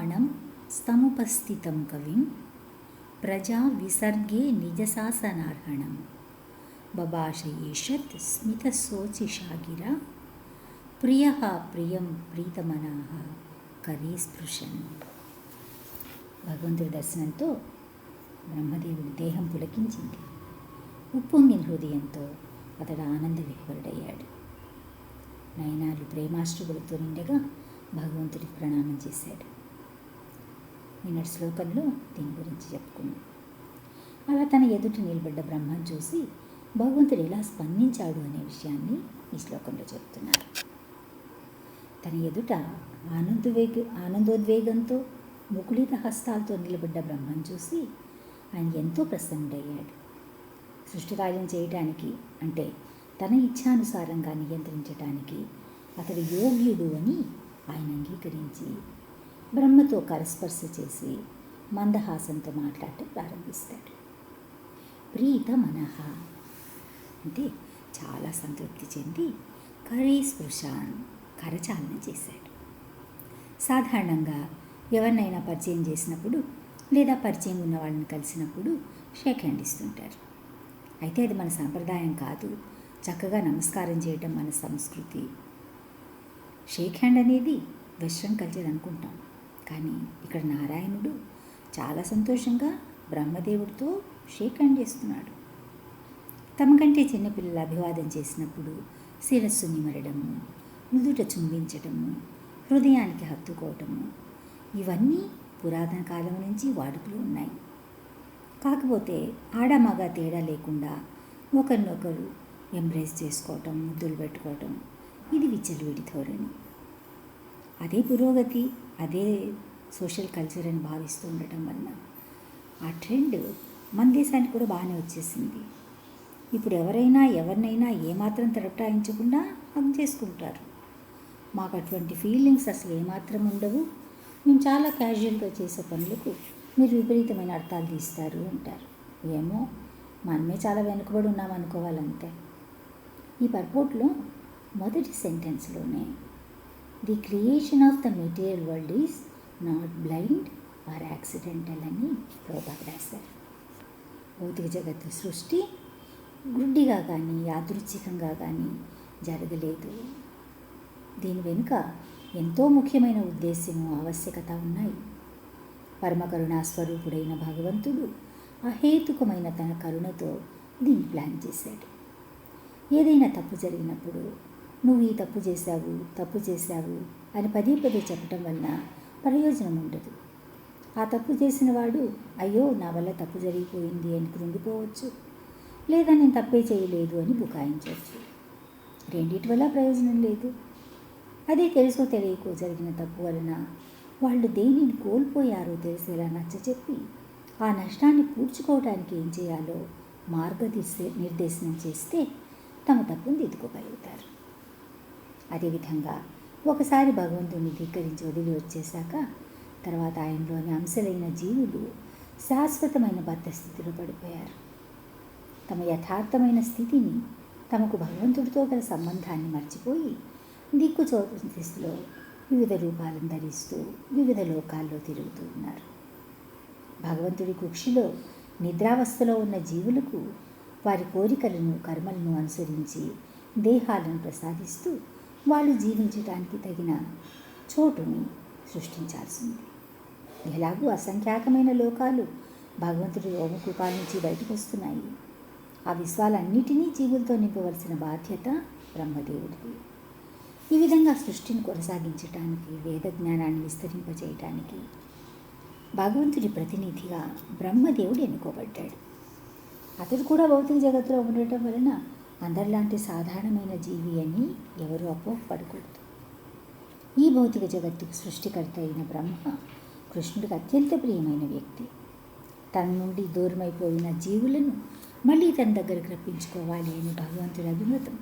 బ్రాహ్మణం స్తముపస్థితం కవిం ప్రజా విసర్గే నిజశాసనార్హణం బభాషయేషత్ స్మితశోచిషాగిర ప్రియ ప్రియం ప్రీతమనాః కరే స్పృశన్. భగవంతుడి దర్శనంతో బ్రహ్మదేవుడి దేహం పులకించింది. ఉప్పొంగిన హృదయంతో అతడు ఆనంద విహ్వలుడయ్యాడు. నయనాలు ప్రేమాశ్రువులతో నిండగా భగవంతుడికి ప్రణామం చేశాడు. నిన్నటి శ్లోకంలో దీని గురించి చెప్పుకున్నాం. అలా తన ఎదుట నిలబడ్డ బ్రహ్మను చూసి భగవంతుడు ఎలా స్పందించాడు అనే విషయాన్ని ఈ శ్లోకంలో చెప్తున్నారు. తన ఎదుట ఆనందోద్వేగంతో ముకుళిత హస్తాలతో నిలబడ్డ బ్రహ్మను చూసి ఆయన ఎంతో ప్రసన్నుడయ్యాడు. సృష్టి కార్యం చేయటానికి, అంటే తన ఇచ్ఛానుసారంగా నియంత్రించటానికి అతడు యోగ్యుడు అని ఆయన అంగీకరించి బ్రహ్మతో కరస్పర్శ చేసి మందహాసంతో మాట్లాడటం ప్రారంభిస్తాడు. ప్రీత మనః అంటే చాలా సంతృప్తి చెంది కరే స్పృశాన్ కరచాలన చేశాడు. సాధారణంగా ఎవరినైనా పరిచయం చేసినప్పుడు లేదా పరిచయం ఉన్న వాళ్ళని కలిసినప్పుడు షేక్ హ్యాండ్ ఇస్తుంటారు. అయితే అది మన సాంప్రదాయం కాదు. చక్కగా నమస్కారం చేయటం మన సంస్కృతి. షేక్ హ్యాండ్ అనేది వెస్ట్రన్ కల్చర్ అనుకుంటాం. కానీ ఇక్కడ నారాయణుడు చాలా సంతోషంగా బ్రహ్మదేవుడితో షేక్ హ్యాండ్ చేస్తున్నాడు. తమకంటే చిన్నపిల్లలు అభివాదం చేసినప్పుడు శిరస్సు నిమరడము, నుదుట చుంబించటము, హృదయానికి హత్తుకోవటము, ఇవన్నీ పురాతన కాలం నుంచి వాడుకలో ఉన్నాయి. కాకపోతే ఆడమగ తేడా లేకుండా ఒకరినొకరు ఎంబ్రేస్ చేసుకోవటం, ముద్దులు పెట్టుకోవటం, ఇది విచ్చలవిడి ధోరణి. అదే పురోగతి, అదే సోషల్ కల్చర్ అని భావిస్తూ ఉండటం వలన ఆ ట్రెండ్ మన దేశానికి కూడా బాగానే వచ్చేసింది. ఇప్పుడు ఎవరినైనా ఏమాత్రం తడపటాయించకుండా హగ్ చేసుకుంటారు. మాకు అటువంటి ఫీలింగ్స్ అసలు ఏమాత్రం ఉండవు, మేము చాలా క్యాజువల్గా చేసే పనులకు మీరు విపరీతమైన అర్థాలు తీస్తారు అంటారు. ఏమో, మనమే చాలా వెనుకబడి ఉన్నామనుకోవాలంతే. ఈ పర్పోర్ట్లో మొదటి సెంటెన్స్లోనే the creation of the material world is not blind or accidental అని ప్రభుపాద రాశారు. భౌతిక జగత్తు సృష్టి గుడ్డిగా కానీ యాదృచ్ఛికంగా కానీ జరగలేదు. దీని వెనుక ఎంతో ముఖ్యమైన ఉద్దేశ్యము, ఆవశ్యకత ఉన్నాయి. పరమ కరుణా స్వరూపుడైన భగవంతుడు అహేతుకమైన తన కరుణతో దీన్ని ప్లాన్ చేశాడు. ఏదైనా తప్పు జరిగినప్పుడు నువ్వు ఈ తప్పు చేశావు అని పదే చెప్పటం వలన ప్రయోజనం ఉండదు. ఆ తప్పు చేసిన వాడు అయ్యో నా వల్ల తప్పు జరిగిపోయింది అని కృంగిపోవచ్చు, లేదా నేను తప్పే చేయలేదు అని బుకాయించవచ్చు. రెండిటి వల్ల ప్రయోజనం లేదు. అదే తెలుసో తెలియకో జరిగిన తప్పు వలన వాళ్ళు దేనిని కోల్పోయారో తెలిసేలా నచ్చచెప్పి ఆ నష్టాన్ని పూడ్చుకోవడానికి ఏం చేయాలో నిర్దేశనం చేస్తే తమ తప్పును దిద్దుకోగలుగుతారు. అదేవిధంగా ఒకసారి భగవంతుని ధిక్కరించి వదిలి వచ్చేశాక తర్వాత ఆయనలోని అంశలైన జీవులు శాశ్వతమైన బద్ధ స్థితిలో పడిపోయారు. తమ యథార్థమైన స్థితిని, తమకు భగవంతుడితో గల సంబంధాన్ని మర్చిపోయి దిక్కుచోటు స్థితిలో వివిధ రూపాలను ధరిస్తూ వివిధ లోకాల్లో తిరుగుతూ ఉన్నారు. భగవంతుడి కుక్షిలో నిద్రావస్థలో ఉన్న జీవులకు వారి కోరికలను, కర్మలను అనుసరించి దేహాలను ప్రసాదిస్తూ వాళ్ళు జీవించడానికి తగిన చోటుని సృష్టించాల్సింది. ఎలాగూ అసంఖ్యాకమైన లోకాలు భగవంతుడి ఓమకృపాల నుంచి బయటకు వస్తున్నాయి. ఆ విశ్వాలన్నిటినీ జీవులతో నింపవలసిన బాధ్యత బ్రహ్మదేవుడిది. ఈ విధంగా సృష్టిని కొనసాగించటానికి, వేద జ్ఞానాన్ని విస్తరింపచేయటానికి భగవంతుడి ప్రతినిధిగా బ్రహ్మదేవుడు ఎన్నుకోబడ్డాడు. అతడు కూడా భౌతిక జగత్తులో ఉండటం వలన అందరిలాంటి సాధారణమైన జీవి అని ఎవరు అపోహపడకూడదు. ఈ భౌతిక జగత్తుకు సృష్టికర్త అయిన బ్రహ్మ కృష్ణుడికి అత్యంత ప్రియమైన వ్యక్తి. తన నుండి దూరమైపోయిన జీవులను మళ్ళీ తన దగ్గరకు రప్పించుకోవాలి అని భగవంతుడి అభిమతం.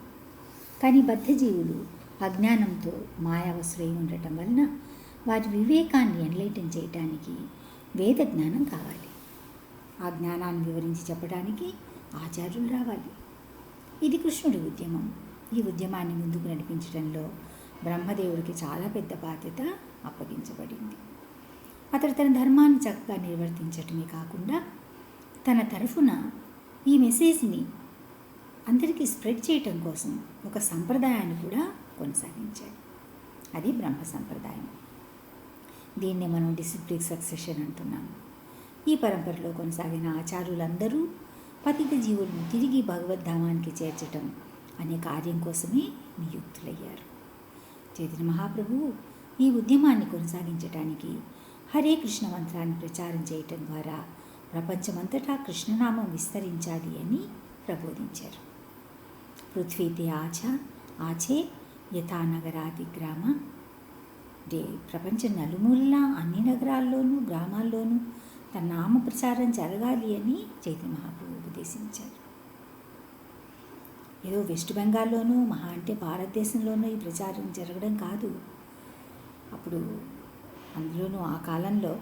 కానీ బద్ధజీవులు అజ్ఞానంతో మాయావసులై ఉండటం వలన వారి వివేకాన్ని ఎన్లైటన్ చేయటానికి వేద జ్ఞానం కావాలి. ఆ జ్ఞానాన్ని వివరించి చెప్పడానికి ఆచార్యులు రావాలి. ఇది కృష్ణుడి ఉద్యమం. ఈ ఉద్యమాన్ని ముందుకు నడిపించడంలో బ్రహ్మదేవుడికి చాలా పెద్ద బాధ్యత అప్పగించబడింది. అతడు తన ధర్మాన్ని చక్కగా నిర్వర్తించటమే కాకుండా తన తరఫున ఈ మెసేజ్ని అందరికీ స్ప్రెడ్ చేయటం కోసం ఒక సంప్రదాయాన్ని కూడా కొనసాగించాడు. అది బ్రహ్మ సంప్రదాయం. దీన్నే మనం డిసిప్లిన్ సక్సెషన్ అంటున్నాము. ఈ పరంపరలో కొనసాగిన ఆచార్యులందరూ పతిత జీవులను తిరిగి భగవద్ధామానికి చేర్చటం అనే కార్యం కోసమే నియుక్తులయ్యారు. చైతన్య మహాప్రభువు ఈ ఉద్యమాన్ని కొనసాగించటానికి హరే కృష్ణ మంత్రాన్ని ప్రచారం చేయటం ద్వారా ప్రపంచమంతటా కృష్ణనామం విస్తరించాలి అని ప్రబోధించారు. పృథ్వీతే ఆచే యథానగరాది గ్రామ అంటే ప్రపంచం నలుమూలలా అన్ని నగరాల్లోనూ గ్రామాల్లోనూ తన నామ ప్రచారం జరగాలి అని చైతన్య మహాప్రభు ఉపదేశించారు. ఏదో వెస్ట్ బెంగాల్లోనూ మహా అంటే భారతదేశంలోనూ ఈ ప్రచారం జరగడం కాదు. అప్పుడు అందులోనూ ఆ కాలంలో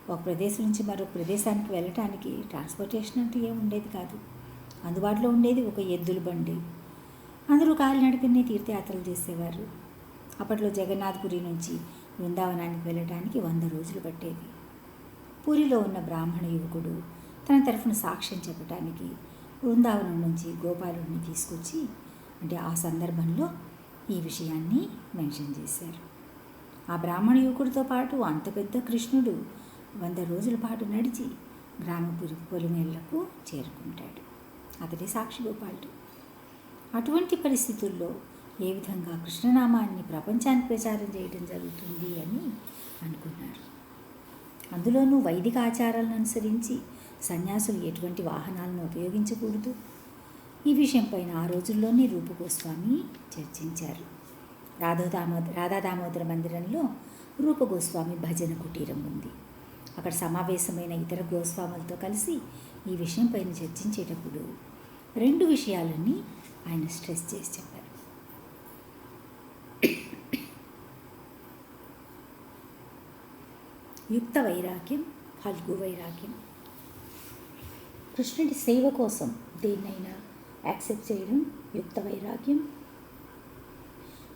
ఒక ప్రదేశం నుంచి మరొక ప్రదేశానికి వెళ్ళటానికి ట్రాన్స్పోర్టేషన్ అంటే ఏమి ఉండేది కాదు. అందుబాటులో ఉండేది ఒక ఎద్దుల బండి. అందరూ కాలినడకనే తీర్థయాత్రలు చేసేవారు. అప్పట్లో జగన్నాథపురి నుంచి బృందావనానికి వెళ్ళడానికి 100 రోజులు పట్టేది. పూరిలో ఉన్న బ్రాహ్మణ యువకుడు తన తరఫున సాక్ష్యం చెప్పడానికి బృందావనం నుంచి గోపాలుడిని తీసుకొచ్చి అంటే ఆ సందర్భంలో ఈ విషయాన్ని మెన్షన్ చేశారు. ఆ బ్రాహ్మణ యువకుడితో పాటు అంత పెద్ద కృష్ణుడు 100 రోజుల పాటు నడిచి గ్రామపురి పొలిమేళ్లకు చేరుకుంటాడు. అతడే సాక్షి గోపాలుడు. అటువంటి పరిస్థితుల్లో ఏ విధంగా కృష్ణనామాన్ని ప్రపంచానికి ప్రచారం చేయడం జరుగుతుంది అని అనుకున్నారు. అందులోనూ వైదిక ఆచారాలను అనుసరించి సన్యాసులు ఎటువంటి వాహనాలను ఉపయోగించకూడదు. ఈ విషయంపైన ఆ రోజుల్లోనే రూప గోస్వామి చర్చించారు. రాధా దామోదర మందిరంలో రూప గోస్వామి భజన కుటీరం ఉంది. అక్కడ సమావేశమైన ఇతర గోస్వాములతో కలిసి ఈ విషయంపైన చర్చించేటప్పుడు 2 విషయాలని ఆయన స్ట్రెస్ చేసి చెప్పారు. యుక్త వైరాగ్యం, ఫల్గు వైరాగ్యం. కృష్ణుడి సేవ కోసం దేన్నైనా యాక్సెప్ట్ చేయడం యుక్త వైరాగ్యం.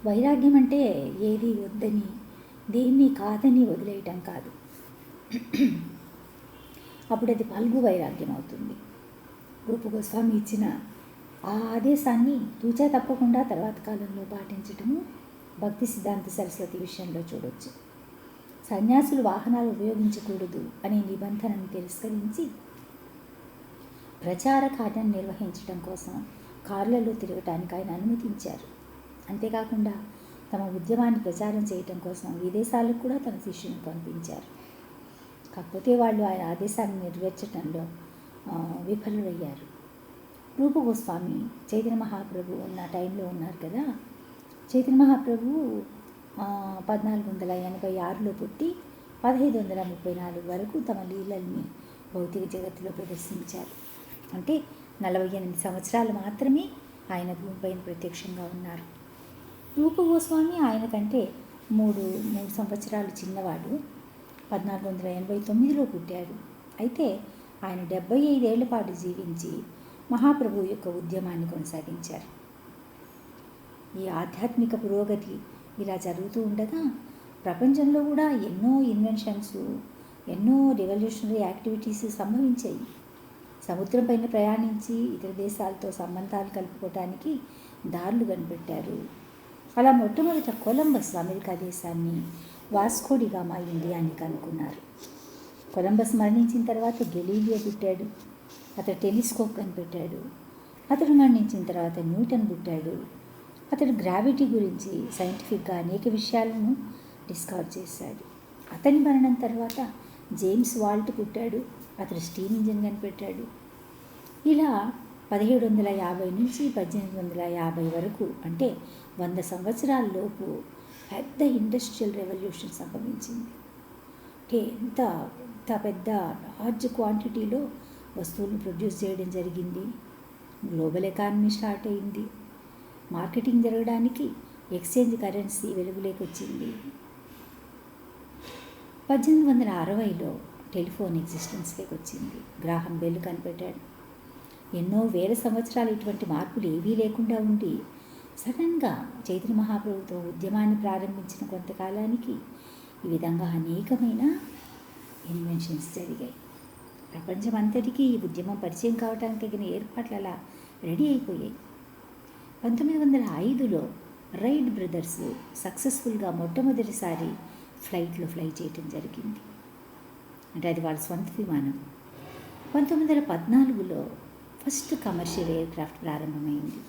వైరాగ్యం అంటే ఏది వద్దని దేన్ని కాదని వదిలేయటం కాదు. అప్పుడు అది ఫల్గు వైరాగ్యం అవుతుంది. రూప గోస్వామి ఇచ్చిన ఆ ఆదేశాన్ని తూచా తప్పకుండా తర్వాత కాలంలో పాటించటము భక్తి సిద్ధాంత సరస్వతి విషయంలో చూడవచ్చు. సన్యాసులు వాహనాలు ఉపయోగించకూడదు అనే నిబంధనను తిరస్కరించి ప్రచార కార్యం నిర్వహించడం కోసం కార్లలో తిరగటానికి ఆయన అనుమతించారు. అంతేకాకుండా తమ ఉద్యమాన్ని ప్రచారం చేయటం కోసం విదేశాలకు కూడా తన శిష్యులను పంపించారు. కాకపోతే వాళ్ళు ఆయన ఆదేశాన్ని నెరవేర్చడంలో విఫలుడయ్యారు. రూప గోస్వామి చైతన్య మహాప్రభు ఉన్న టైంలో ఉన్నారు కదా. చైతన్య మహాప్రభు 1486లో పుట్టి 1534 వరకు తమ లీలల్ని భౌతిక జగత్తులో ప్రదర్శించారు. అంటే 48 సంవత్సరాలు మాత్రమే ఆయన భూమిపైన ప్రత్యక్షంగా ఉన్నారు. రూప గోస్వామి ఆయన కంటే మూడు సంవత్సరాలు చిన్నవాడు. 1489లో పుట్టాడు. అయితే ఆయన 75 ఏళ్ల పాటు జీవించి మహాప్రభు యొక్క ఉద్యమాన్ని కొనసాగించారు. ఈ ఆధ్యాత్మిక పురోగతి ఇలా జరుగుతూ ఉండగా ప్రపంచంలో కూడా ఎన్నో ఇన్వెన్షన్స్, ఎన్నో రెవల్యూషనరీ యాక్టివిటీస్ సంభవించాయి. సముద్రం పైన ప్రయాణించి ఇతర దేశాలతో సంబంధాలు కలుపుకోవటానికి దారులు కనిపెట్టారు. అలా మొట్టమొదట కొలంబస్ అమెరికా దేశాన్ని, వాస్కో డి గామా ఇండియాని కనుక్కున్నారు. కొలంబస్ మరణించిన తర్వాత గెలీలియో పుట్టాడు. అతడు టెలిస్కోప్ కనిపెట్టాడు. అతడు మరణించిన తర్వాత న్యూటన్ పుట్టాడు. అతడు గ్రావిటీ గురించి సైంటిఫిక్గా అనేక విషయాలను డిస్కవర్ చేశాడు. అతని మరణం తర్వాత జేమ్స్ వాల్ట్ పుట్టాడు. అతడు స్టీమ్ ఇంజిన్ కనిపెట్టాడు. ఇలా 1750 నుంచి 1850 వరకు అంటే 100 సంవత్సరాల లోపు పెద్ద ఇండస్ట్రియల్ రెవల్యూషన్ సంభవించింది. అంటే ఇంత పెద్ద లార్జ్ క్వాంటిటీలో వస్తువులను ప్రొడ్యూస్ చేయడం జరిగింది. గ్లోబల్ ఎకానమీ స్టార్ట్ అయింది. మార్కెటింగ్ జరగడానికి ఎక్స్చేంజ్ కరెన్సీ వెలుగులోకి వచ్చింది. 1860లో టెలిఫోన్ ఎగ్జిస్టెన్స్లోకి వచ్చింది. గ్రాహం బెల్ కనిపెట్టాడు. ఎన్నో వేల సంవత్సరాలు ఇటువంటి మార్పులు ఏవీ లేకుండా ఉండి సడన్గా చైతన్య మహాప్రభుతో ఉద్యమాన్ని ప్రారంభించిన కొంతకాలానికి ఈ విధంగా అనేకమైన ఇన్వెన్షన్స్ జరిగాయి. ప్రపంచమంతటికీ ఈ ఉద్యమం పరిచయం కావడానికి తగిన ఏర్పాట్లు అలా రెడీ అయిపోయాయి. 1905లో రైట్ బ్రదర్స్ సక్సెస్ఫుల్గా మొట్టమొదటిసారి ఫ్లైట్లో ఫ్లై చేయటం జరిగింది. అంటే అది వాళ్ళ సొంత విమానం. 1914లో ఫస్ట్ కమర్షియల్ ఎయిర్ క్రాఫ్ట్ ప్రారంభమైంది.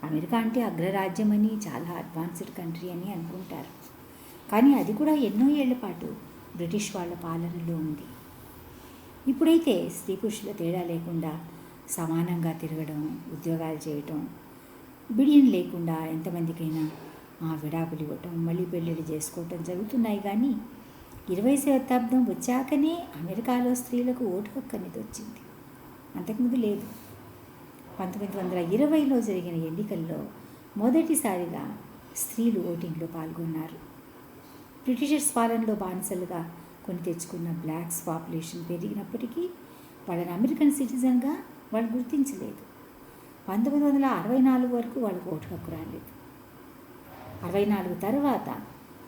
అమెరికా అంటే అగ్రరాజ్యం అని, చాలా అడ్వాన్స్డ్ కంట్రీ అని అనుకుంటారు. కానీ అది కూడా ఎన్నో ఏళ్ల పాటు బ్రిటిష్ వాళ్ళ పాలనలో ఉంది. ఇప్పుడైతే స్త్రీ పురుషుల తేడా లేకుండా సమానంగా తిరగడం, ఉద్యోగాలు చేయటం, బిడియం లేకుండా ఎంతమందికైనా విడాకులు ఇవ్వటం, మళ్ళీ పెళ్ళిళ్ళు చేసుకోవటం జరుగుతున్నాయి. కానీ 20వ శతాబ్దం వచ్చాకనే అమెరికాలో స్త్రీలకు ఓటు హక్కు అనేది వచ్చింది. అంతకుముందు లేదు. 1920లో జరిగిన ఎన్నికల్లో మొదటిసారిగా స్త్రీలు ఓటింగ్లో పాల్గొన్నారు. బ్రిటిషర్స్ పాలనలో బానిసలుగా కొని తెచ్చుకున్న బ్లాక్స్ పాపులేషన్ పెరిగినప్పటికీ వాళ్ళని అమెరికన్ సిటిజన్గా వాళ్ళు గుర్తించలేదు. 1964 వరకు వాళ్ళకు ఓటు హక్కు రాలేదు. 64 తర్వాత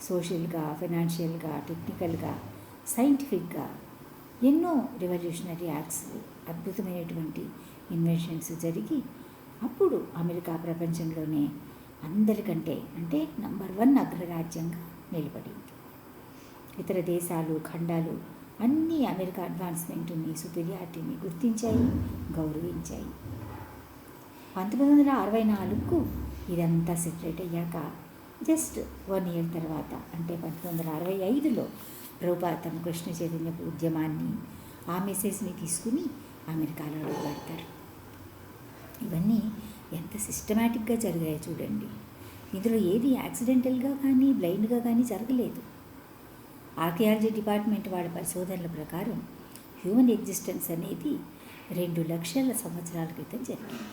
సోషల్గా, ఫైనాన్షియల్గా, టెక్నికల్గా, సైంటిఫిక్గా ఎన్నో రెవల్యూషనరీ యాక్ట్స్, అద్భుతమైనటువంటి ఇన్వెన్షన్స్ జరిగి అప్పుడు అమెరికా ప్రపంచంలోనే అందరికంటే అంటే నంబర్ 1 అగ్రరాజ్యంగా నిలబడింది. ఇతర దేశాలు, ఖండాలు అన్నీ అమెరికా అడ్వాన్స్మెంట్ని, సుపీరియారిటీని గుర్తించాయి, గౌరవించాయి. 1964కు ఇదంతా సెటరేట్ అయ్యాక జస్ట్ 1 ఇయర్ తర్వాత అంటే 1965లో ప్రభుపాద తమ కృష్ణ చైతన్య ఉద్యమాన్ని, ఆ మెసేజ్ని తీసుకుని అమెరికాలో అడుగుపెడతారు. ఇవన్నీ ఎంత సిస్టమేటిక్గా జరిగాయో చూడండి. ఇందులో ఏది యాక్సిడెంటల్గా కానీ, బ్లైండ్గా కానీ జరగలేదు. ఆర్కియాలజీ డిపార్ట్మెంట్ వాళ్ళ పరిశోధనల ప్రకారం హ్యూమన్ ఎగ్జిస్టెన్స్ అనేది 2 లక్షల సంవత్సరాల క్రితం జరిగింది.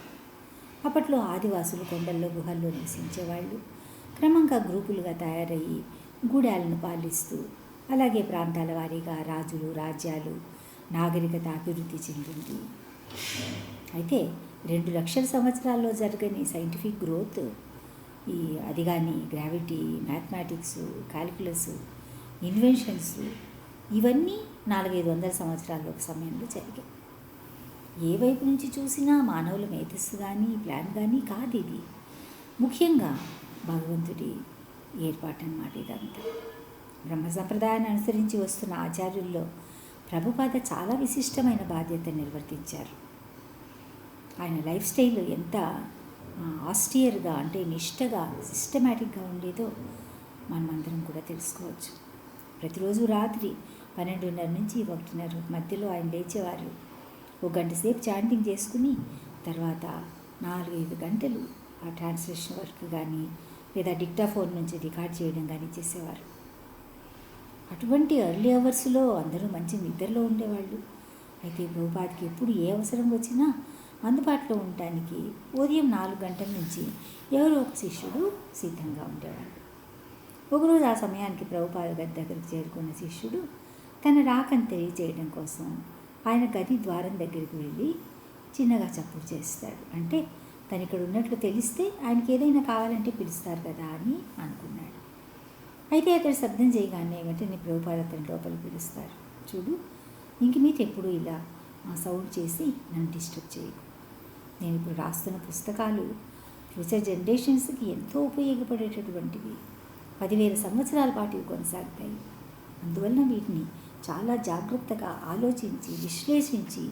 అప్పట్లో ఆదివాసులు కొండల్లో, గుహల్లో నివసించేవాళ్ళు. క్రమంగా గ్రూపులుగా తయారయ్యి గూడాలను పాలిస్తూ, అలాగే ప్రాంతాల వారీగా రాజులు, రాజ్యాలు, నాగరికత అభివృద్ధి చెందింది. అయితే 2 లక్షల సంవత్సరాల్లో జరగని సైంటిఫిక్ గ్రోత్, అది కానీ గ్రావిటీ, మ్యాథమెటిక్స్, క్యాలిక్యులస్, ఇన్వెన్షన్స్ ఇవన్నీ 400-500 సంవత్సరాల సమయంలో జరిగాయి. ఏ వైపు నుంచి చూసినా మానవుల మేధస్సు కానీ, ప్లాన్ కానీ కాదు ఇది. ముఖ్యంగా భగవంతుడి ఏర్పాటు అన్నమాట ఇదంతా. బ్రహ్మ సంప్రదాయాన్ని అనుసరించి వస్తున్న ఆచార్యుల్లో ప్రభుపాద చాలా విశిష్టమైన బాధ్యత నిర్వర్తించారు. ఆయన లైఫ్ స్టైల్ ఎంత ఆస్టియర్గా అంటే నిష్టగా, సిస్టమేటిక్గా ఉండేదో మనమందరం కూడా తెలుసుకోవచ్చు. ప్రతిరోజు రాత్రి 12:30 నుంచి 1:30 మధ్యలో ఆయన లేచేవారు. 1 గంట సేపు చాంటింగ్ చేసుకుని తర్వాత 4-5 గంటలు ఆ ట్రాన్స్లేషన్ వర్క్ కానీ లేదా డిక్టాఫోన్ నుంచి రికార్డ్ చేయడం కానీ చేసేవారు. అటువంటి ఎర్లీ అవర్స్లో అందరూ మంచి నిద్రలో ఉండేవాళ్ళు. అయితే ప్రభుపాదకి ఎప్పుడు ఏ అవసరం వచ్చినా అందుబాటులో ఉండటానికి ఉదయం 4 గంటల నుంచి ఎవరో ఒక శిష్యుడు సిద్ధంగా ఉండేవాడు. ఒకరోజు ఆ సమయానికి ప్రభుపాద గది దగ్గరికి చేరుకున్న శిష్యుడు తన రాకని తెలియజేయడం కోసం ఆయన గది ద్వారం దగ్గరికి వెళ్ళి చిన్నగా చప్పుడు చేస్తాడు. అంటే తను ఇక్కడ ఉన్నట్లు తెలిస్తే ఆయనకి ఏదైనా కావాలంటే పిలుస్తారు కదా అని అనుకున్నాడు. అయితే అతడు శబ్దం చేయగానే వెంటనే ప్రభుపాద అతని లోపల పిలుస్తారు. చూడు, ఇంక మీద ఎప్పుడు ఇలా సౌండ్ చేసి నన్ను డిస్టర్బ్ చేయకు. నేను ఇప్పుడు రాస్తున్న పుస్తకాలు ఫ్యూచర్ జనరేషన్స్కి ఎంతో ఉపయోగపడేటటువంటివి. 10,000 సంవత్సరాల పాటు ఇవి కొనసాగుతాయి. అందువల్ల వీటిని చాలా జాగ్రత్తగా ఆలోచించి, విశ్లేషించి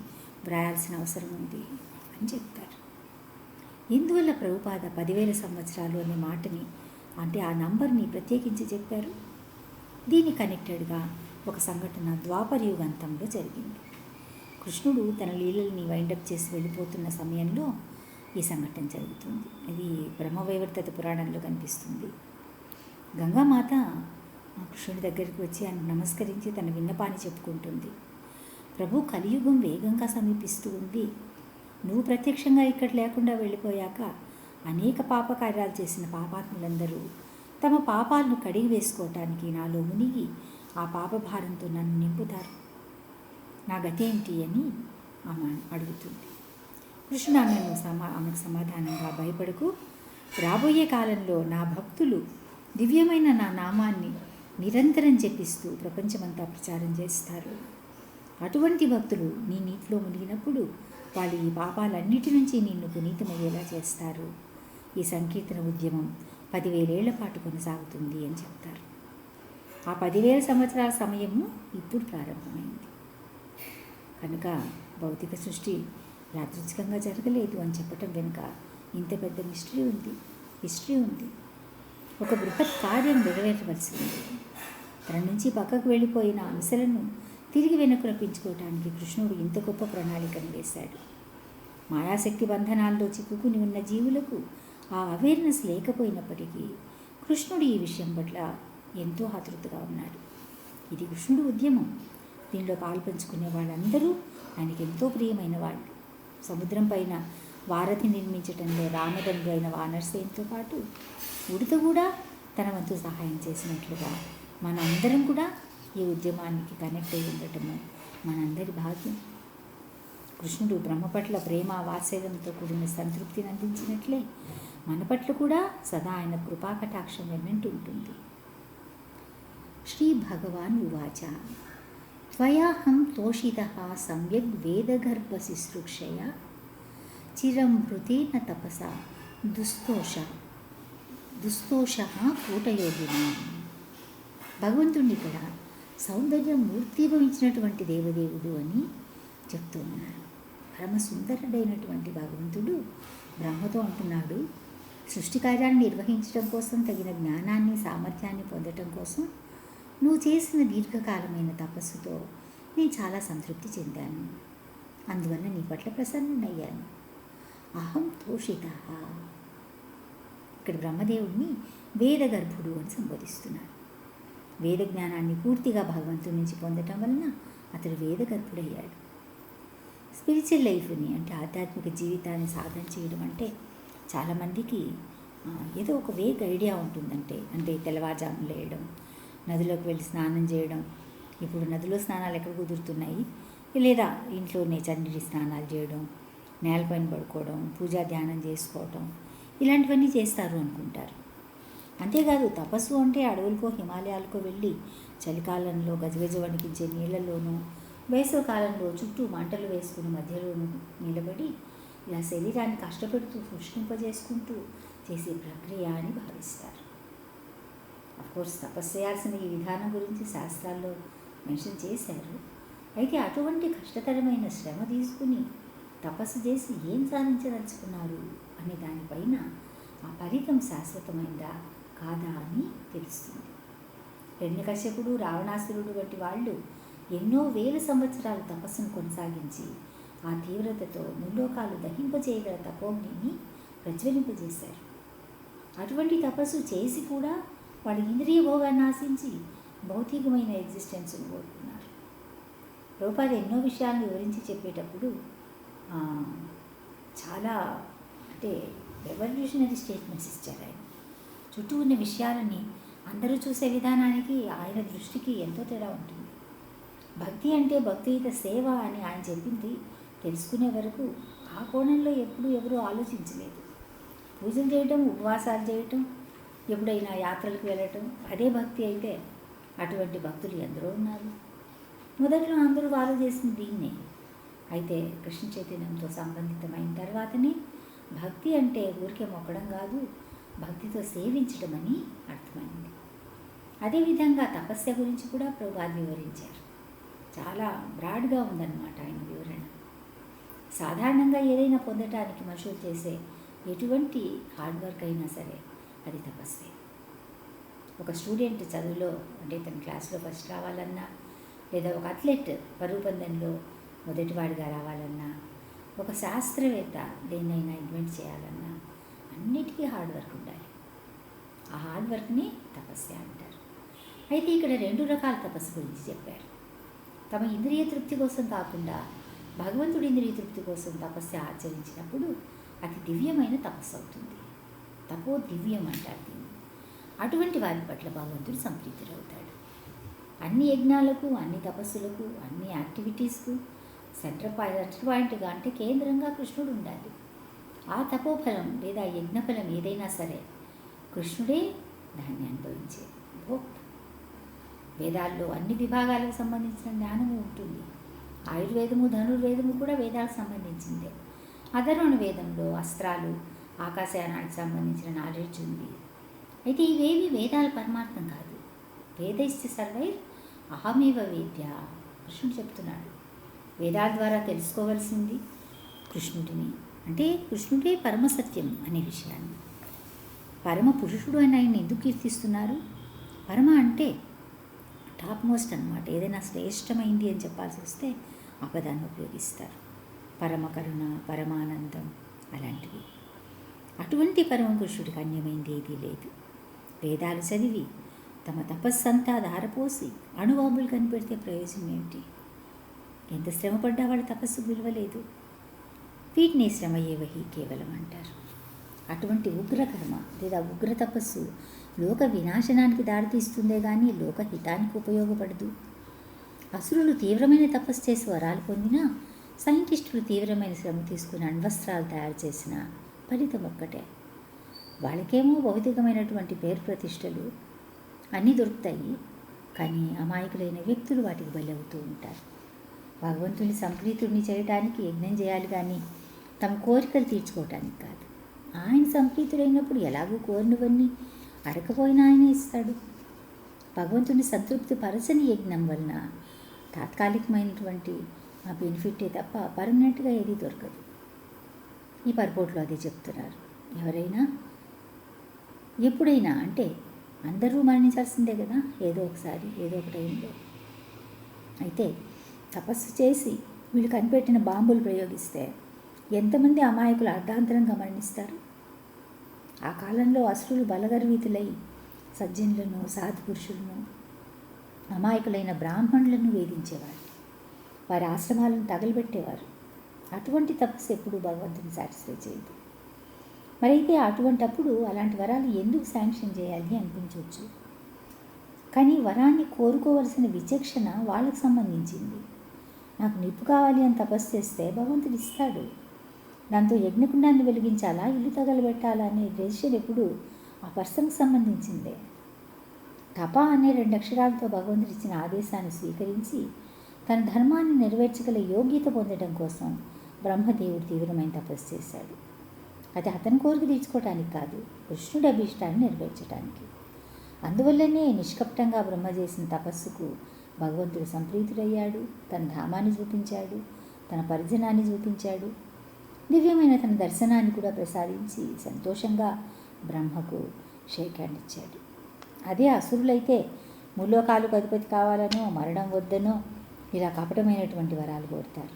వ్రాయాల్సిన అవసరం ఉంది అని చెప్తారు. ఇందువల్ల ప్రభుపాద 10,000 సంవత్సరాలు అనే మాటని అంటే ఆ నంబర్ని ప్రత్యేకించి చెప్పారు. దీని కనెక్టెడ్గా ఒక సంఘటన ద్వాపర యుగాంతంలో జరిగింది. కృష్ణుడు తన లీలల్ని వైండప్ చేసి వెళ్ళిపోతున్న సమయంలో ఈ సంఘటన జరుగుతుంది. అది బ్రహ్మవైవర్తత పురాణంలో కనిపిస్తుంది. గంగామాత కృష్ణుడి దగ్గరికి వచ్చి ఆయన నమస్కరించి తన విన్నపాన్ని చెప్పుకుంటుంది. ప్రభు, కలియుగం వేగంగా సమీపిస్తూ ఉంది. నువ్వు ప్రత్యక్షంగా ఇక్కడ లేకుండా వెళ్ళిపోయాక అనేక పాపకార్యాలు చేసిన పాపాత్ములందరూ తమ పాపాలను కడిగి వేసుకోవటానికి నాలో మునిగి ఆ పాపభారంతో నన్ను నింపుతారు. నా గతేంటి అని ఆమె అడుగుతుంది. కృష్ణుడు ఆమెకు సమాధానంగా, భయపడకు, రాబోయే కాలంలో నా భక్తులు దివ్యమైన నా నామాన్ని నిరంతరం జపిస్తూ ప్రపంచమంతా ప్రచారం చేస్తారు. అటువంటి భక్తులు నీ నీటిలో మునిగినప్పుడు వాళ్ళు ఈ పాపాలన్నిటి నుంచి నిన్ను పునీతమయ్యేలా చేస్తారు. ఈ సంకీర్తన ఉద్యమం 10,000 ఏళ్ల పాటు కొనసాగుతుంది అని చెప్తారు. ఆ 10,000 సంవత్సరాల సమయము ఇప్పుడు ప్రారంభమైంది. కనుక భౌతిక సృష్టి యాదృచ్ఛికంగా జరగలేదు అని చెప్పటం వెనుక ఇంత పెద్ద హిస్టరీ ఉంది. ఒక బృహత్ కార్యం నెరవేర్చవలసి ఉంది. తన నుంచి పక్కకు వెళ్ళిపోయిన అంశాలను తిరిగి వెనక్కు రప్పించుకోవటానికి కృష్ణుడు ఇంత గొప్ప ప్రణాళికను వేశాడు. మాయాశక్తి బంధనాల్లో చిక్కుకుని ఉన్న జీవులకు ఆ అవేర్నెస్ లేకపోయినప్పటికీ కృష్ణుడు ఈ విషయం పట్ల ఎంతో ఆతృతగా ఉన్నాడు. ఇది కృష్ణుడు ఉద్యమం. దీనిలో పాల్పంచుకునే వాళ్ళందరూ ఆయనకి ఎంతో ప్రియమైన వాళ్ళు. సముద్రం పైన వారధి నిర్మించటంలో రామదండ్రు అయిన వానరసేనతో పాటు ఉడత కూడా తన వంతు సహాయం చేసినట్లుగా మనందరం కూడా ఈ ఉద్యమానికి కనెక్ట్ అయి ఉండటము మనందరి భాగ్యం. కృష్ణుడు బ్రహ్మ పట్ల ప్రేమ వాత్సల్యంతో కూడిన సంతృప్తిని అందించినట్లే మన పట్ల కూడా సదా ఆయన కృపాకటాక్షం వెన్నంటూ ఉంటుంది. శ్రీ భగవాన్ ఉవాచ త్వయాహం తోషితః సమ్యగ్ వేదగర్భశుశ్రూషయా చిరం హృతేన తపసా దుస్తోషః కూటయోగినా. భగవంతుడిని ఇక్కడ సౌందర్యం మూర్తిభవించినటువంటి దేవదేవుడు అని చెప్తూ ఉన్నారు. పరమ సుందరుడైనటువంటి భగవంతుడు బ్రహ్మతో అంటున్నాడు, సృష్టి కార్యాన్ని నిర్వహించడం కోసం తగిన జ్ఞానాన్ని సామర్థ్యాన్ని పొందటం కోసం నువ్వు చేసిన దీర్ఘకాలమైన తపస్సుతో నేను చాలా సంతృప్తి చెందాను. అందువల్ల నీ పట్ల ప్రసన్నుడయ్యాను. అహం తోషిత. ఇక్కడ బ్రహ్మదేవుడిని వేదగర్భుడు అని సంబోధిస్తున్నారు. వేద జ్ఞానాన్ని పూర్తిగా భగవంతుడి నుంచి పొందటం వలన అతడు వేదగర్భుడయ్యాడు. స్పిరిచువల్ లైఫ్ని అంటే ఆధ్యాత్మిక జీవితాన్ని సాధన చేయడం అంటే చాలామందికి ఏదో ఒక వేగ్ ఐడియా ఉంటుందంటే తెల్లవారుజామున లేయడం, నదిలోకి వెళ్ళి స్నానం చేయడం. ఇప్పుడు నదిలో స్నానాలు ఎక్కడ కుదురుతున్నాయి? లేదా ఇంట్లోనే చన్నీటి స్నానాలు చేయడం, నేలపైన పడుకోవడం, పూజా ధ్యానం చేసుకోవడం, ఇలాంటివన్నీ చేస్తారు అనుకుంటారు. అంతేకాదు తపస్సు అంటే అడవులకో హిమాలయాలకో వెళ్ళి చలికాలంలో గజగజ వణికించే నీళ్లలోనూ, వేసవి కాలంలో చుట్టూ మంటలు వేసుకుని మధ్యలోనూ నిలబడి ఇలా శరీరాన్ని కష్టపెడుతూ సృష్టింపజేసుకుంటూ చేసే ప్రక్రియ అని భావిస్తారు. అఫ్కోర్స్ తపస్సు చేయాల్సిన ఈ విధానం గురించి శాస్త్రాల్లో మెన్షన్ చేశారు. అయితే అటువంటి కష్టతరమైన శ్రమ తీసుకుని తపస్సు చేసి ఏం సాధించదలుచుకున్నారు అనే దానిపైన ఆ ఫలితం శాశ్వతమైందా కాదా అని తెలుస్తుంది. హిరణ్యకశ్యపుడు, రావణాసురుడు వంటి వాళ్ళు ఎన్నో వేల సంవత్సరాలు తపస్సును కొనసాగించి ఆ తీవ్రతతో ముల్లోకాలు దహింపజేయగల తపోగ్నిని ప్రజ్వలింపజేశారు. అటువంటి తపస్సు చేసి కూడా వాళ్ళు ఇంద్రియ భోగాన్ని ఆశించి భౌతికమైన ఎగ్జిస్టెన్స్ను కోరుకున్నారు. ప్రభుపాద ఎన్నో విషయాలను వివరించి చెప్పేటప్పుడు చాలా అంటే రెవల్యూషనరీ స్టేట్మెంట్స్ ఇచ్చారు. ఆయన చుట్టూ ఉన్న విషయాలని అందరూ చూసే విధానానికి ఆయన దృష్టికి ఎంతో తేడా ఉంటుంది. భక్తి అంటే భక్తియుత సేవ అని ఆయన చెప్పింది తెలుసుకునే వరకు ఆ కోణంలో ఎప్పుడూ ఎవరూ ఆలోచించలేదు. పూజలు చేయటం, ఉపవాసాలు చేయటం, ఎప్పుడైనా యాత్రలకు వెళ్ళటం అదే భక్తి అయితే అటువంటి భక్తులు ఎందరో ఉన్నారు. మొదట్లో అందరూ వాళ్ళు చేసిన దీన్నే. అయితే కృష్ణ చైతన్యంతో సంబంధితమైన తర్వాతనే భక్తి అంటే ఊరికే మొక్కడం కాదు, భక్తితో సేవించడం అని అర్థమైంది. అదేవిధంగా తపస్య గురించి కూడా ప్రభుపాద వివరించారు. చాలా బ్రాడ్గా ఉందన్నమాట ఆయన వివరణ. సాధారణంగా ఏదైనా పొందటానికి మనుషులు చేసే ఎటువంటి హార్డ్ వర్క్ అయినా సరే అది తపస్సే. ఒక స్టూడెంట్ చదువులో అంటే తన క్లాస్లో ఫస్ట్ రావాలన్నా, లేదా ఒక అథ్లెట్ పరుగు పందెంలో మొదటివాడిగా రావాలన్నా, ఒక శాస్త్రవేత్త దేన్నైనా ఇన్వెంట్ చేయాలన్నా అన్నిటికీ హార్డ్ వర్క్ ఉండాలి. ఆ హార్డ్ వర్క్ని తపస్య అంటారు. అయితే ఇక్కడ 2 రకాల తపస్సు గురించి చెప్పారు. తమ ఇంద్రియ తృప్తి కోసం కాకుండా భగవంతుడి ఇంద్రియ తృప్తి కోసం తపస్య ఆచరించినప్పుడు అది దివ్యమైన తపస్సు అవుతుంది. తపో దివ్యం అంటారు దీన్ని. అటువంటి వారి పట్ల భగవంతుడు సంప్రీతుడవుతాడు. అన్ని యజ్ఞాలకు, అన్ని తపస్సులకు, అన్ని యాక్టివిటీస్కు సెంటర్ పాయింట్గా అంటే కేంద్రంగా కృష్ణుడు ఉండాలి. ఆ తపోఫలం లేదా యజ్ఞఫలం ఏదైనా సరే కృష్ణుడే దాన్ని అనుభవించే భోక్త. వేదాల్లో అన్ని విభాగాలకు సంబంధించిన జ్ఞానము ఉంటుంది. ఆయుర్వేదము, ధనుర్వేదము కూడా వేదాలకు సంబంధించిందే. అధర్వణ వేదంలో అస్త్రాలు, ఆకాశయానానికి సంబంధించిన నాలెడ్జ్ ఉంది. అయితే ఇవేవి వేదాల పరమార్థం కాదు. వేదైశ్చ సర్వైర్ అహమేవ వేద్య, కృష్ణుడు చెప్తున్నాడు. వేదాల ద్వారా తెలుసుకోవలసింది కృష్ణుడిని, అంటే కృష్ణుడే పరమసత్యం అనే విషయాన్ని. పరమ పురుషుడు అని ఆయన ఎందుకు కీర్తిస్తున్నారు? పరమ అంటే టాప్ మోస్ట్ అన్నమాట. ఏదైనా శ్రేష్టమైంది అని చెప్పాల్సి వస్తే ఆ పదాన్ని ఉపయోగిస్తారు. పరమ కరుణ, పరమానందం అలాంటివి. అటువంటి పరమ పురుషుడికి అన్యమైంది ఏదీ లేదు. వేదాలు చదివి తమ తపస్సంతా ధారపోసి అణుబాంబులు కనిపెడితే ప్రయోజనం ఏమిటి? ఎంత శ్రమపడ్డా వాళ్ళ తపస్సు విలువలేదు. వీటిని శ్రమ ఏవహి కేవలం అంటారు. అటువంటి ఉగ్రకర్మ లేదా ఉగ్ర తపస్సు లోక వినాశనానికి దారితీస్తుందే కానీ లోకహితానికి ఉపయోగపడదు. అసురులు తీవ్రమైన తపస్సు చేసి వరాలు పొందినా, సైంటిస్టులు తీవ్రమైన శ్రమ తీసుకుని అణ్వస్త్రాలు తయారు చేసిన ఫలితం ఒక్కటే. వాళ్ళకేమో భౌతికమైనటువంటి పేరు ప్రతిష్టలు అన్నీ దొరుకుతాయి, కానీ అమాయకులైన వ్యక్తులు వాటికి బలి అవుతూ ఉంటారు. భగవంతుని సంప్రీతుడిని చేయటానికి యజ్ఞం చేయాలి కానీ తమ కోరికలు తీర్చుకోవటానికి కాదు. ఆయన సంప్రీతుడైనప్పుడు ఎలాగూ కోరినవన్నీ అడకపోయినా ఆయన ఇస్తాడు. భగవంతుని సంతృప్తి పరచని యజ్ఞం వలన తాత్కాలికమైనటువంటి ఆ బెనిఫిటే తప్ప పర్మనెంట్గా ఏది దొరకదు. ఈ పర్పోర్ట్లో అదే చెప్తున్నారు. ఎవరైనా ఎప్పుడైనా, అంటే అందరూ మరణించాల్సిందే కదా ఏదో ఒకసారి, ఏదో ఒక టైంలో. అయితే తపస్సు చేసి వీళ్ళు కనిపెట్టిన బాంబులు ప్రయోగిస్తే ఎంతమంది అమాయకులు అర్ధాంతరంగా మరణిస్తారు? ఆ కాలంలో అసురులు బలగర్వితులై సజ్జనులను, సాధుపురుషులను, అమాయకులైన బ్రాహ్మణులను వేధించేవారు. వారి ఆశ్రమాలను తగలబెట్టేవారు. అటువంటి తపస్సు ఎప్పుడు భగవంతుని సాటిస్ఫై చేయదు. మరైతే అటువంటప్పుడు అలాంటి వరాలు ఎందుకు శాంక్షన్ చేయాలి అనిపించవచ్చు. కానీ వరాన్ని కోరుకోవలసిన విచక్షణ వాళ్ళకు సంబంధించింది. నాకు నిప్పు కావాలి అని తపస్సు చేస్తే భగవంతుడు ఇస్తాడు. దాంతో యజ్ఞకుండాన్ని వెలిగించాలా, ఇల్లు తగలబెట్టాలా అనే డెసిషన్ ఎప్పుడు ఆ పర్సన్కి సంబంధించిందే. తప అనే 2 అక్షరాలతో భగవంతుడు ఇచ్చిన ఆదేశాన్ని స్వీకరించి తన ధర్మాన్ని నెరవేర్చగల యోగ్యత పొందడం కోసం బ్రహ్మదేవుడు తీవ్రమైన తపస్సు చేశాడు. అది అతని కోరిక తీర్చుకోవటానికి కాదు, కృష్ణుడి అభీష్టాన్ని నెరవేర్చడానికి. అందువల్లనే నిష్కపటంగా బ్రహ్మ చేసిన తపస్సుకు భగవంతుడు సంప్రీతుడయ్యాడు. తన ధామాన్ని చూపించాడు, తన పరిజనాన్ని చూపించాడు, దివ్యమైన తన దర్శనాన్ని కూడా ప్రసాదించి సంతోషంగా బ్రహ్మకు షేక్ హ్యాండ్ ఇచ్చాడు. అదే అసురులైతే ముల్లోకాలకు అధిపతి కావాలనో, మరణం వద్దనో ఇలా కపటమైనటువంటి వరాలు కోరుతారు.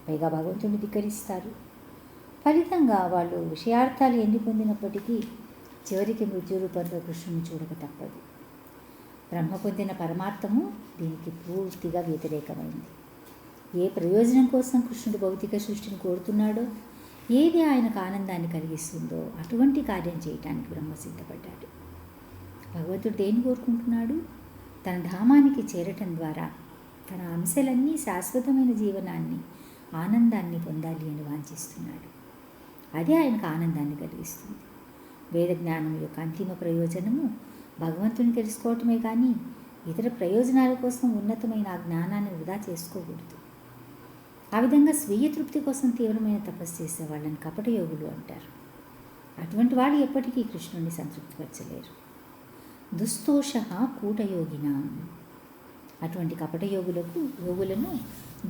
పైగా భగవంతుడిని ధిక్కరిస్తారు. ఫలితంగా వాళ్ళు విషయార్థాలు ఎన్ని పొందినప్పటికీ చివరికి మృత్యు రూపంలో కృష్ణుని చూడక తప్పదు. బ్రహ్మ పొందిన పరమార్థము దీనికి పూర్తిగా వ్యతిరేకమైంది. ఏ ప్రయోజనం కోసం కృష్ణుడు భౌతిక సృష్టిని కోరుతున్నాడో, ఏది ఆయనకు ఆనందాన్ని కలిగిస్తుందో అటువంటి కార్యం చేయటానికి బ్రహ్మ సిద్ధపడ్డాడు. భగవంతుడు దేన్ని కోరుకుంటున్నాడు? తన ధామానికి చేరటం ద్వారా తన అంశాలన్నీ శాశ్వతమైన జీవనాన్ని, ఆనందాన్ని పొందాలి అని వాంఛిస్తున్నాడు. అదే ఆయనకు ఆనందాన్ని కలిగిస్తుంది. వేద జ్ఞానం యొక్క అంతిమ ప్రయోజనము భగవంతుని తెలుసుకోవటమే కానీ ఇతర ప్రయోజనాల కోసం ఉన్నతమైన ఆ జ్ఞానాన్ని వృధా చేసుకోకూడదు. ఆ విధంగా స్వీయ తృప్తి కోసం తీవ్రమైన తపస్సు చేసే వాళ్ళని కపటయోగులు అంటారు. అటువంటి వాళ్ళు ఎప్పటికీ కృష్ణుని సంతృప్తిపరచలేరు. దుస్తోష కూటయోగిన, అటువంటి యోగులను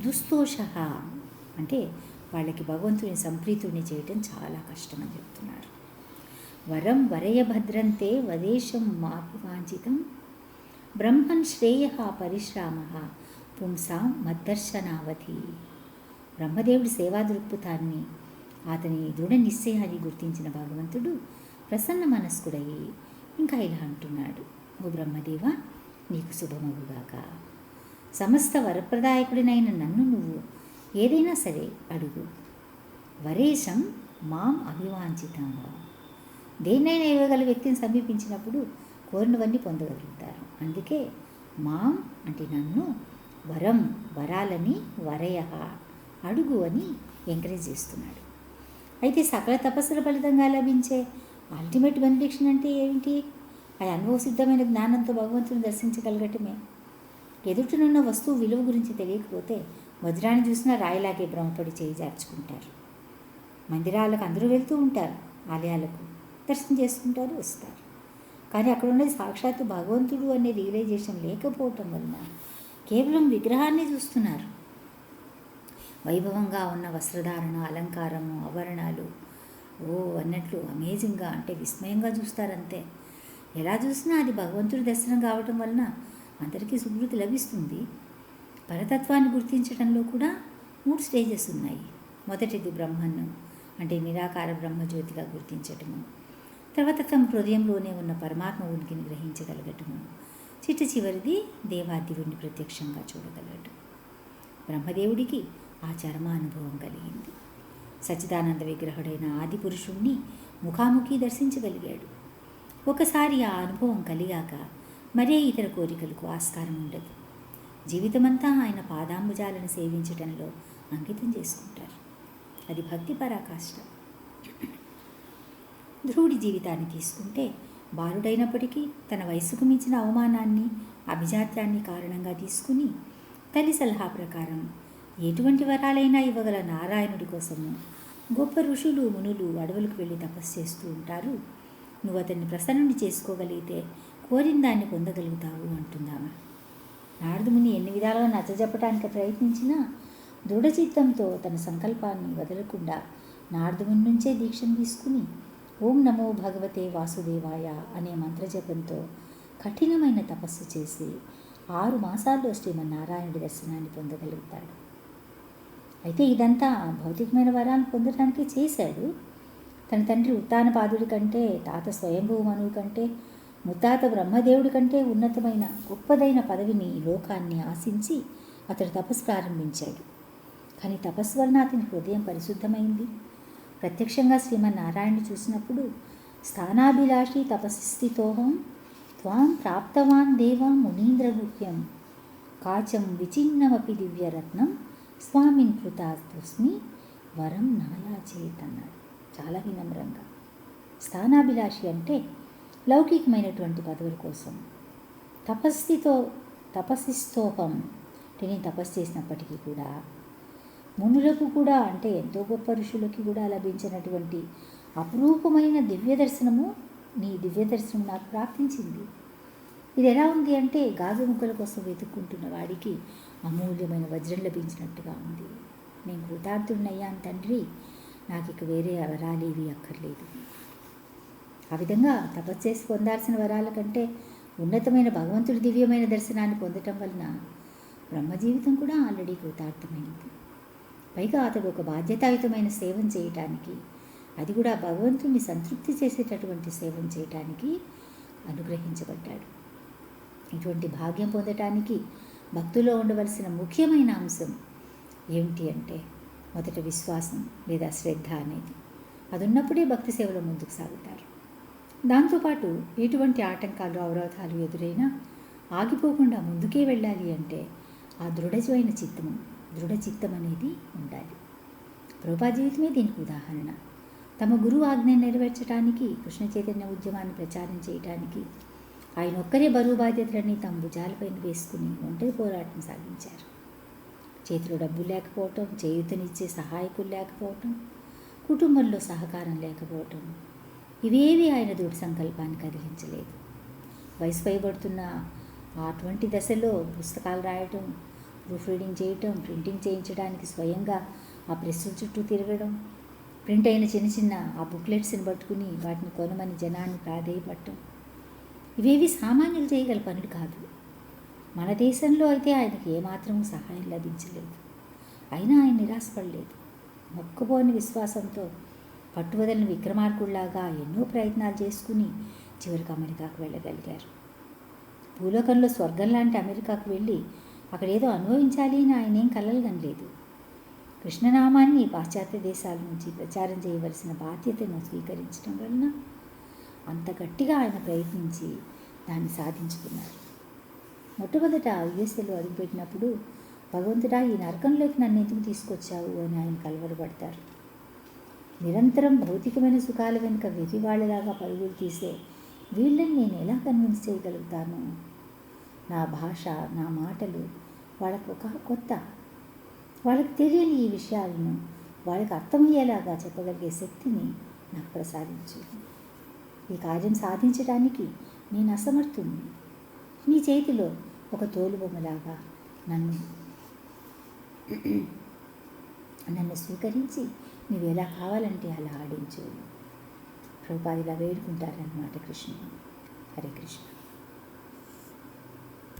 దుస్తోష అంటే వాళ్ళకి భగవంతుని సంప్రీతుడిని చేయటం చాలా కష్టమని చెప్తున్నారు. వరం వరయభద్రంతే వదేశం మాపి వాంఛితం బ్రహ్మన్ శ్రేయ పరిశ్రామ పుంసాం మద్దర్శనావధి. బ్రహ్మదేవుడి సేవా దృక్పథాన్ని, అతని దృఢ నిశ్చయాన్ని గుర్తించిన భగవంతుడు ప్రసన్న మనస్కుడయి ఇంకా ఇలా అంటున్నాడు: ఓ బ్రహ్మదేవ, నీకు శుభమగుగాక. సమస్త వరప్రదాయకుడినైన నన్ను నువ్వు ఏదైనా సరే అడుగు. వరేశం మాం అభివాంఛితంగా, దేన్నైనా ఇవ్వగల వ్యక్తిని సమీపించినప్పుడు కోరినవన్నీ పొందగలుగుతారు. అందుకే మాం అంటే నన్ను, వరం వరాలని, వరయ అడుగు అని ఎంకరేజ్ చేస్తున్నాడు. అయితే సకల తపస్సుల ఫలితంగా లభించే అల్టిమేట్ బెనిఫిక్షన్ అంటే ఏమిటి? అది అనుభవసిద్ధమైన జ్ఞానంతో భగవంతుని దర్శించగలగటమే. ఎదుటనున్న వస్తువు విలువ గురించి తెలియకపోతే వజ్రాన్ని చూసినా రాయిలాగే భ్రమపడి చేయి జార్చుకుంటారు. మందిరాలకు అందరూ వెళ్తూ ఉంటారు, ఆలయాలకు దర్శనం చేసుకుంటారు, వస్తారు. కానీ అక్కడ ఉన్నది సాక్షాత్తు భగవంతుడు అనే రియలైజేషన్ లేకపోవటం వలన కేవలం విగ్రహాన్ని చూస్తున్నారు. వైభవంగా ఉన్న వస్త్రధారణ, అలంకారము, ఆభరణాలు అన్నట్లు అమేజింగ్గా అంటే విస్మయంగా చూస్తారంతే. ఎలా చూసినా అది భగవంతుడి దర్శనం కావటం వలన అందరికీ సుకృతి లభిస్తుంది. పరతత్వాన్ని గుర్తించడంలో కూడా 3 స్టేజెస్ ఉన్నాయి. మొదటిది బ్రహ్మను అంటే నిరాకార బ్రహ్మజ్యోతిగా గుర్తించటము, తర్వాత తమ హృదయంలోనే ఉన్న పరమాత్మ ఉనికిని గ్రహించగలగటము, చివరిది దేవాదివుడిని ప్రత్యక్షంగా చూడగలగటం. బ్రహ్మదేవుడికి ఆ చరమానుభవం కలిగింది. సచ్చిదానంద విగ్రహుడైన ఆది పురుషుణ్ణి ముఖాముఖి దర్శించగలిగాడు. ఒకసారి ఆ అనుభవం కలిగాక మరే ఇతర కోరికలకు ఆస్కారం ఉండదు. జీవితమంతా ఆయన పాదాంబుజాలను సేవించడంలో అంకితం చేసుకుంటారు. అది భక్తి పరాకాష్ట. ధ్రువుడి జీవితాన్ని తీసుకుంటే బాలుడైనప్పటికీ తన వయసుకు మించిన అవమానాన్ని, అభిజాత్యాన్ని కారణంగా తీసుకుని తల్లి సలహా ప్రకారం ఎటువంటి వరాలైనా ఇవ్వగల నారాయణుడి కోసము గొప్ప ఋషులు, మునులు అడవులకు వెళ్ళి తపస్సు చేస్తూ ఉంటారు. నువ్వు అతన్ని ప్రసన్నుని చేసుకోగలిగితే కోరిన దాన్ని పొందగలుగుతావు అంటుందామె. నారదముని ఎన్ని విధాలుగా నచ్చజెప్పడానికి ప్రయత్నించినా దృఢచిత్తంతో తన సంకల్పాన్ని వదలకుండా నారదముని నుంచే దీక్షను తీసుకుని ఓం నమో భగవతే వాసుదేవాయ అనే మంత్రజపంతో కఠినమైన తపస్సు చేసి 6 మాసాల్లో శ్రీమన్నారాయణుడి దర్శనాన్ని పొందగలుగుతాడు. అయితే ఇదంతా భౌతికమైన వరాలను పొందడానికి చేశాడు. తన తండ్రి ఉత్తానపాదుడి కంటే, తాత స్వయంభూ మనువు కంటే, ముత్తాత బ్రహ్మదేవుడి కంటే ఉన్నతమైన గొప్పదైన పదవిని, లోకాన్ని ఆశించి అతడు తపస్సు ప్రారంభించాడు. కానీ తపస్సు వలన అతని హృదయం పరిశుద్ధమైంది. ప్రత్యక్షంగా శ్రీమన్నారాయణుడు చూసినప్పుడు స్థానాభిలాషి తపస్సితోహం త్వాం ప్రాప్తవాన్ దేవా మునీంద్రగుహ్యం కాచం విచిన్నమపి దివ్యరత్నం స్వామిన్ కృతాస్మి వరం నాయాచేత్ అన్నాడు చాలా వినమ్రంగా. స్థానాభిలాషి అంటే లౌకికమైనటువంటి పదవుల కోసం, తపస్సిస్తోహం అంటే నేను తపస్సు చేసినప్పటికీ కూడా మునులకు కూడా అంటే ఎంతో గొప్ప ఋషులకి కూడా లభించినటువంటి అపురూపమైన దివ్య దర్శనము, నీ దివ్య దర్శనం నాకు ప్రాప్తించింది. ఇది ఎలా ఉంది అంటే గాజు ముక్కల కోసం వెతుక్కుంటున్న వాడికి అమూల్యమైన వజ్రం లభించినట్టుగా ఉంది. నేను కృతార్థుడినయ్యాను తండ్రి, నాకు ఇక వేరే వరాలేవి అక్కర్లేదు. ఆ విధంగా తపస్సు చేసి పొందాల్సిన వరాల కంటే ఉన్నతమైన భగవంతుడి దివ్యమైన దర్శనాన్ని పొందటం వలన బ్రహ్మ జీవితం కూడా ఆల్రెడీ కృతార్థమైంది. పైగా అతడు ఒక బాధ్యతాయుతమైన సేవం చేయటానికి, అది కూడా భగవంతుడిని సంతృప్తి చేసేటటువంటి సేవం చేయటానికి అనుగ్రహించబడ్డాడు. ఇటువంటి భాగ్యం పొందటానికి భక్తుల్లో ఉండవలసిన ముఖ్యమైన అంశం ఏమిటి అంటే మొదట విశ్వాసం లేదా శ్రద్ధ అనేది. అది ఉన్నప్పుడే భక్తి సేవలో ముందుకు సాగుతారు. దాంతోపాటు ఎటువంటి ఆటంకాలు, అవరోధాలు ఎదురైనా ఆగిపోకుండా ముందుకే వెళ్ళాలి అంటే ఆ దృఢ చిత్తం అనేది ఉండాలి. ప్రభుపా జీవితమే దీనికి ఉదాహరణ. తమ గురువు ఆజ్ఞను నెరవేర్చడానికి, కృష్ణ చైతన్య ఉద్యమాన్ని ప్రచారం చేయడానికి ఆయన ఒక్కరే బరువు బాధ్యతలన్నీ తమ భుజాలపైన వేసుకుని ఒంటరి పోరాటం సాగించారు. చేతిలో డబ్బు లేకపోవటం, చేయూతనిచ్చే సహాయకులు లేకపోవటం, కుటుంబంలో సహకారం లేకపోవటం, ఇవేవి ఆయన దృఢ సంకల్పాన్ని కదిలించలేదు. వయసు పైబడుతున్న అటువంటి దశలో పుస్తకాలు రాయటం, ప్రూఫ్ రీడింగ్ చేయటం, ప్రింటింగ్ చేయించడానికి స్వయంగా ఆ ప్రెస్సుల చుట్టూ తిరగడం, ప్రింట్ అయిన చిన్న ఆ బుక్లెట్స్ని పట్టుకుని వాటిని కొనమని జనాన్ని ప్రాధేయపడటం, ఇవేవి సామాన్యులు చేయగల పనులు కాదు. మన దేశంలో అయితే ఆయనకి ఏమాత్రమూ సహాయం లభించలేదు. అయినా ఆయన నిరాశపడలేదు. మొక్కబోని విశ్వాసంతో పట్టువదలని విక్రమార్కుల్లాగా ఎన్నో ప్రయత్నాలు చేసుకుని చివరికి అమెరికాకు వెళ్ళగలిగారు. భూలోకంలో స్వర్గం లాంటి అమెరికాకు వెళ్ళి అక్కడేదో అనుభవించాలి అని ఆయన ఏం కలలుగనలేదు. కృష్ణనామాన్ని పాశ్చాత్య దేశాల నుంచి ప్రచారం చేయవలసిన బాధ్యతను స్వీకరించడం వలన అంత గట్టిగా ఆయన ప్రయత్నించి దాన్ని సాధించుకున్నారు. మొట్టమొదట యుఎస్ఏలో అడుగుపెట్టినప్పుడు భగవంతుడా ఈ నరకంలోకి నన్ను ఎందుకు తీసుకొచ్చావు అని ఆయన కలవరపడతారు. నిరంతరం భౌతికమైన సుఖాల వెనుక వెర్రివాళ్ళలాగా పరుగులు తీసే వీళ్ళని నేను ఎలా కన్విన్స్ చేయగలుగుతాను? నా భాష, నా మాటలు వాళ్ళకు ఒక కొత్త, వాళ్ళకి తెలియని ఈ విషయాలను వాళ్ళకి అర్థమయ్యేలాగా చెప్పగలిగే శక్తిని నాకు ప్రసాదించు. ఈ కార్యం సాధించడానికి నేను అసమర్థుణ్ణి. నీ చేతిలో ఒక తోలుబొమ్మలాగా నన్ను స్వీకరించి నువ్వు ఎలా కావాలంటే అలా ఆడించు. ప్రభుపాద ఇలా వేడుకుంటారన్నమాట కృష్ణ. హరే కృష్ణ.